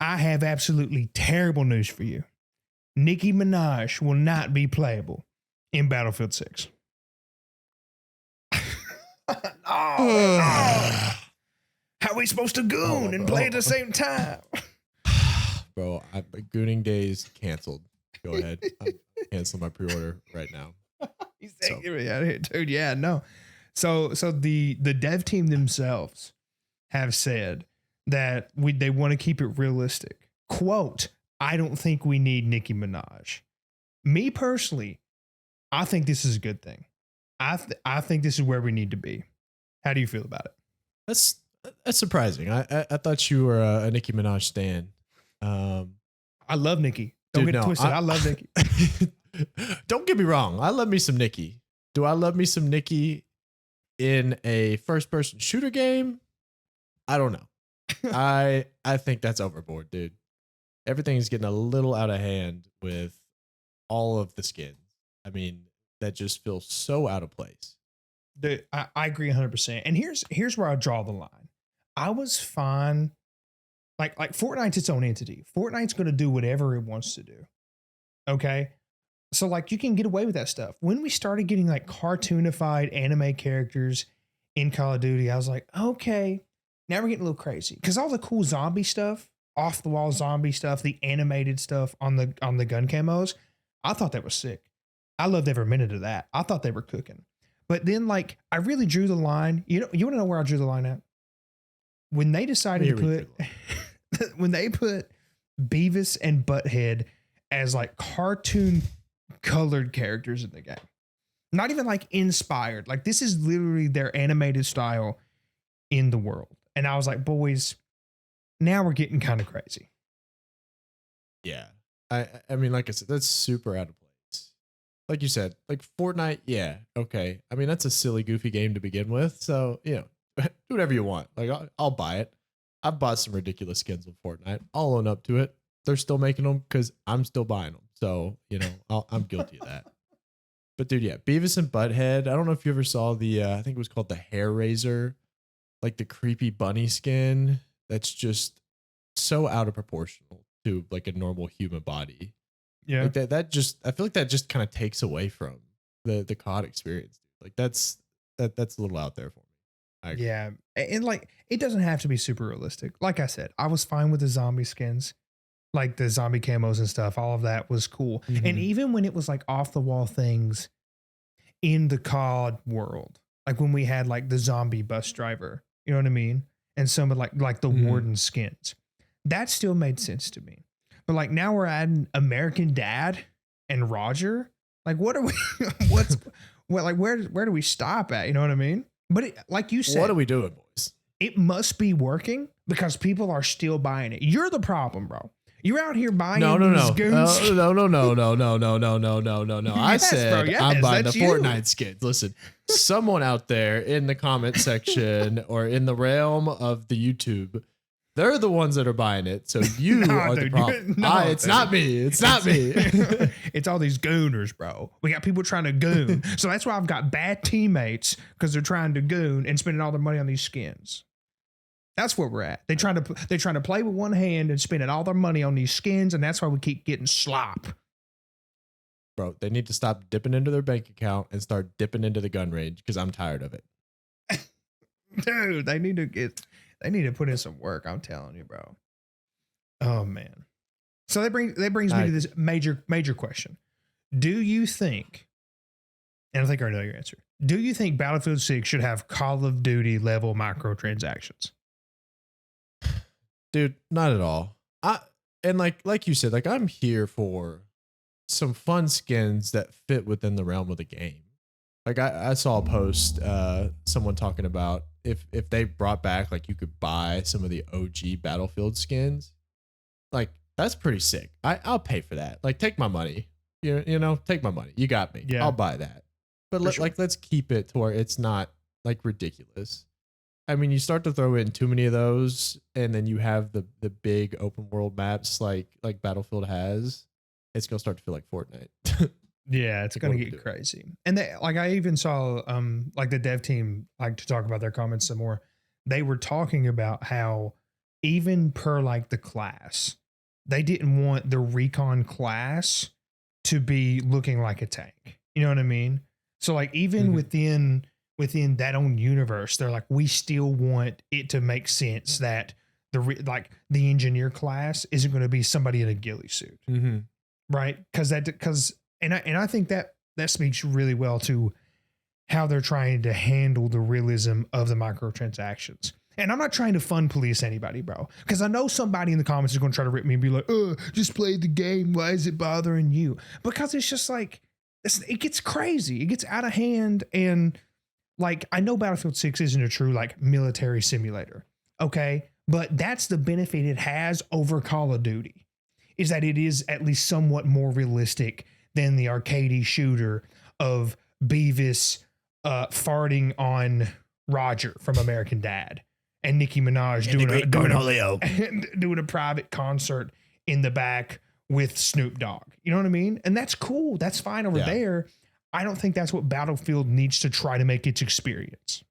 I have absolutely terrible news for you. Nicki Minaj will not be playable in Battlefield 6. No. How are we supposed to goon and play at the same time? Bro, gooning days canceled. Go ahead. I'm canceling my pre-order right now. He's saying, get me out of here, dude. Yeah, no. So the dev team themselves have said that they want to keep it realistic. Quote, I don't think we need Nicki Minaj. Me personally, I think this is a good thing. I think this is where we need to be. How do you feel about it? That's surprising. I thought you were a Nicki Minaj stan. I love Nicki. Don't get it twisted. I love Nicki. Don't get me wrong. I love me some Nicki. Do I love me some Nicki in a first-person shooter game? I don't know. I think that's overboard, dude. Everything's getting a little out of hand with all of the skins. I mean, that just feels so out of place. I agree 100%. And here's where I draw the line. I was fine. Like Fortnite's its own entity. Fortnite's going to do whatever it wants to do. Okay? So like you can get away with that stuff. When we started getting like cartoonified anime characters in Call of Duty, I was like, okay, now we're getting a little crazy. Because all the cool zombie stuff, off the wall zombie stuff, the animated stuff on the gun camos, I thought that was sick. I loved every minute of that. I thought they were cooking. But then like I really drew the line. You want to know where I drew the line at? When they decided to put when they put Beavis and Butthead as like cartoon colored characters in the game. Not even like inspired. Like this is literally their animated style in the world. And I was like, boys, now we're getting kind of crazy. Yeah. I mean, like I said, that's super out of place. Like you said, like Fortnite, yeah, okay. I mean, that's a silly, goofy game to begin with. So, do whatever you want. Like, I'll buy it. I've bought some ridiculous skins with Fortnite. I'll own up to it. They're still making them because I'm still buying them. So, I'm guilty of that. But dude, yeah, Beavis and Butthead. I don't know if you ever saw the, I think it was called the Hair Razor, like the creepy bunny skin. That's just so out of proportional to like a normal human body. Yeah. Like that just, I feel like that just kind of takes away from the COD experience. Like that's a little out there for me. Yeah. And like, it doesn't have to be super realistic. Like I said, I was fine with the zombie skins, like the zombie camos and stuff. All of that was cool. Mm-hmm. And even when it was like off the wall things in the COD world, like when we had like the zombie bus driver, you know what I mean? And some of like the warden skins, that still made sense to me. But like now we're adding American Dad and Roger. Like what are we, where do we stop at? You know what I mean? But like you said, what are we doing, boys? It must be working because people are still buying it. You're the problem, bro. You're out here buying these goons. No. I said bro, I'm buying the Fortnite skins. Listen, someone out there in the comment section or in the realm of the YouTube, they're the ones that are buying it. So you are the problem. It's not me. It's not me. It's all these gooners, bro. We got people trying to goon. So that's why I've got bad teammates because they're trying to goon and spending all their money on these skins. That's where we're at. They're trying to play with one hand and spending all their money on these skins, and that's why we keep getting slop. Bro, they need to stop dipping into their bank account and start dipping into the gun range because I'm tired of it. Dude, they need to put in some work. I'm telling you, bro. Oh man. So that brings me to this major question. Do you think? And I think I know your answer. Do you think Battlefield 6 should have Call of Duty level microtransactions? Dude, not at all. And like you said, like I'm here for some fun skins that fit within the realm of the game. Like I saw a post, someone talking about if they brought back, like you could buy some of the OG Battlefield skins. Like that's pretty sick. I'll pay for that. Like take my money. You know, take my money. You got me. Yeah. I'll buy that. But let's keep it to where it's not like ridiculous. I mean, you start to throw in too many of those, and then you have the big open world maps like Battlefield has. It's gonna start to feel like Fortnite. Yeah, it's gonna get crazy. And I even saw like the dev team like to talk about their comments some more. They were talking about how even per like the class, they didn't want the recon class to be looking like a tank. You know what I mean? So like even within that own universe, they're like, we still want it to make sense that the engineer class isn't going to be somebody in a ghillie suit, right? Because I think that speaks really well to how they're trying to handle the realism of the microtransactions. And I'm not trying to fun police anybody, bro, because I know somebody in the comments is going to try to rip me and be like, "Oh, just play the game. Why is it bothering you?" Because it's just like it gets crazy, it gets out of hand, and like I know Battlefield 6 isn't a true like military simulator, okay, but that's the benefit it has over Call of Duty, is that it is at least somewhat more realistic than the arcadey shooter of Beavis farting on Roger from American Dad and Nicki Minaj doing a private concert in the back with Snoop Dogg. You know what I mean? And that's cool. That's fine over there. I don't think that's what Battlefield needs to try to make its experience.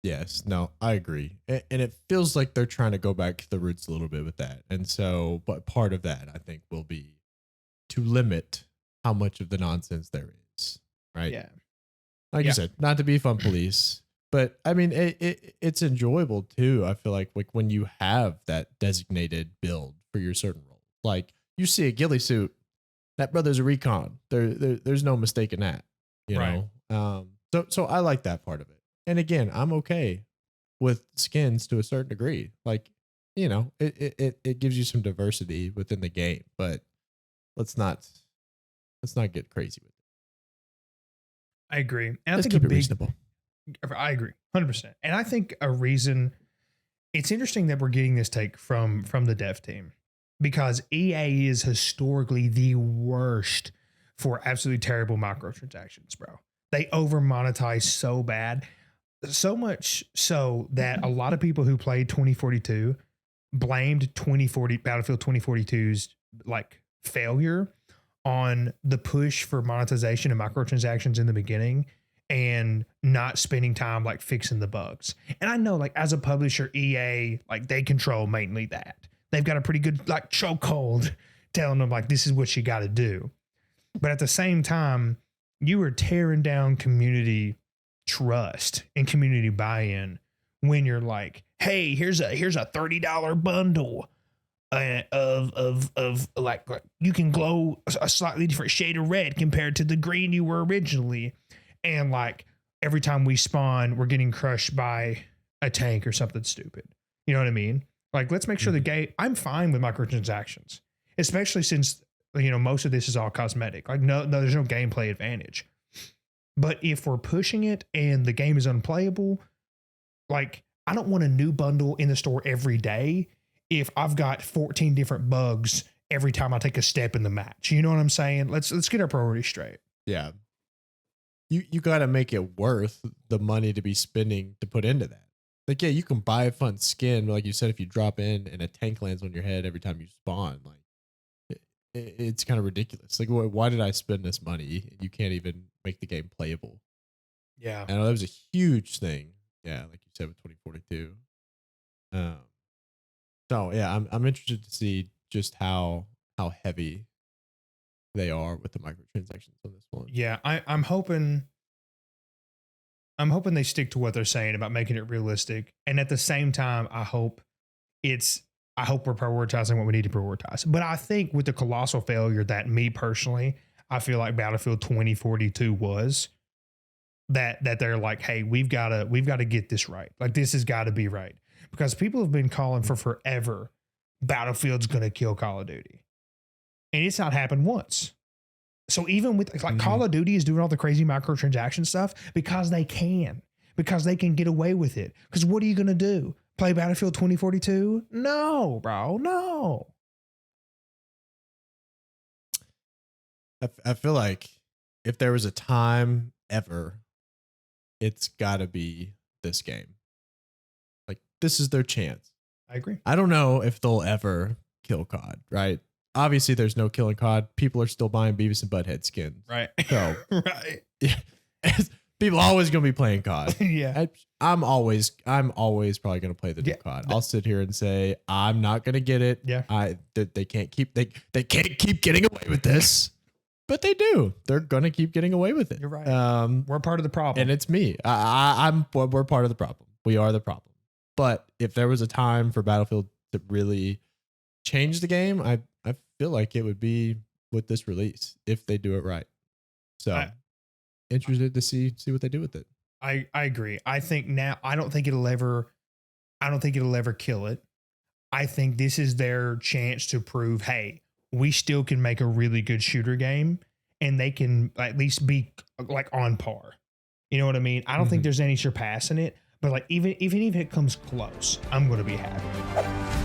Yes, no, I agree. And it feels like they're trying to go back to the roots a little bit with that. And so, but part of that, I think, will be to limit how much of the nonsense there is, right? Yeah. Like you said, not to be fun police, but I mean, it's enjoyable too. I feel like when you have that designated build for your certain role, like you see a ghillie suit, that brother's a recon. There's no mistaking that, you know? So I like that part of it. And again, I'm okay with skins to a certain degree. Like, you know, it gives you some diversity within the game, but let's not get crazy with it. I agree. And let's keep it reasonable. I agree 100%. And I think a reason it's interesting that we're getting this take from the dev team, because EA is historically the worst for absolutely terrible microtransactions, bro. They over monetize so bad. So much so that a lot of people who played 2042 blamed Battlefield 2042's like failure on the push for monetization and microtransactions in the beginning and not spending time like fixing the bugs. And I know like as a publisher, EA, like they control mainly that. They've got a pretty good like chokehold telling them like, this is what you got to do. But at the same time, you are tearing down community trust and community buy-in when you're like, hey, here's a $30 bundle of like you can glow a slightly different shade of red compared to the green you were originally, and like every time we spawn we're getting crushed by a tank or something stupid. You know what I mean? Like, let's make sure the game. I'm fine with microtransactions, especially since, you know, most of this is all cosmetic. Like no there's no gameplay advantage. But if we're pushing it and the game is unplayable, like I don't want a new bundle in the store every day if I've got 14 different bugs every time I take a step in the match. You know what I'm saying? Let's get our priorities straight. Yeah. You got to make it worth the money to be spending to put into that. Like, yeah, you can buy a fun skin, but like you said, if you drop in and a tank lands on your head every time you spawn, like it's kind of ridiculous. Like, why did I spend this money? You can't even make the game playable. Yeah. I know that was a huge thing. Yeah, like you said with 2042. So yeah, I'm interested to see just how heavy they are with the microtransactions on this one. Yeah, I'm hoping they stick to what they're saying about making it realistic, and at the same time, I hope we're prioritizing what we need to prioritize. But I think with the colossal failure that me personally, I feel like Battlefield 2042 was, that they're like, hey, we've got to get this right. Like this has got to be right, because people have been calling for forever Battlefield's going to kill Call of Duty, and it's not happened once. So even with like Call of Duty is doing all the crazy microtransaction stuff because they can get away with it. Because what are you going to do? Play Battlefield 2042? No, bro, no. I feel like if there was a time ever, it's got to be this game. Like, this is their chance. I agree. I don't know if they'll ever kill COD, right? Obviously, there's no killing COD. People are still buying Beavis and Butthead skins. Right. So, right. Yeah. People always gonna be playing COD. Yeah. I'm always probably gonna play the new COD. I'll sit here and say I'm not gonna get it. Yeah. They can't keep getting away with this, but they do. They're gonna keep getting away with it. You're right. We're part of the problem, and it's me. We're part of the problem. We are the problem. But if there was a time for Battlefield to really change the game, I feel like it would be with this release if they do it right. So interested to see what they do with it. I agree. I think now I don't think it'll ever kill it. I think this is their chance to prove, hey, we still can make a really good shooter game, and they can at least be like on par. You know what I mean? I don't think there's any surpassing it, but like even if it comes close, I'm going to be happy.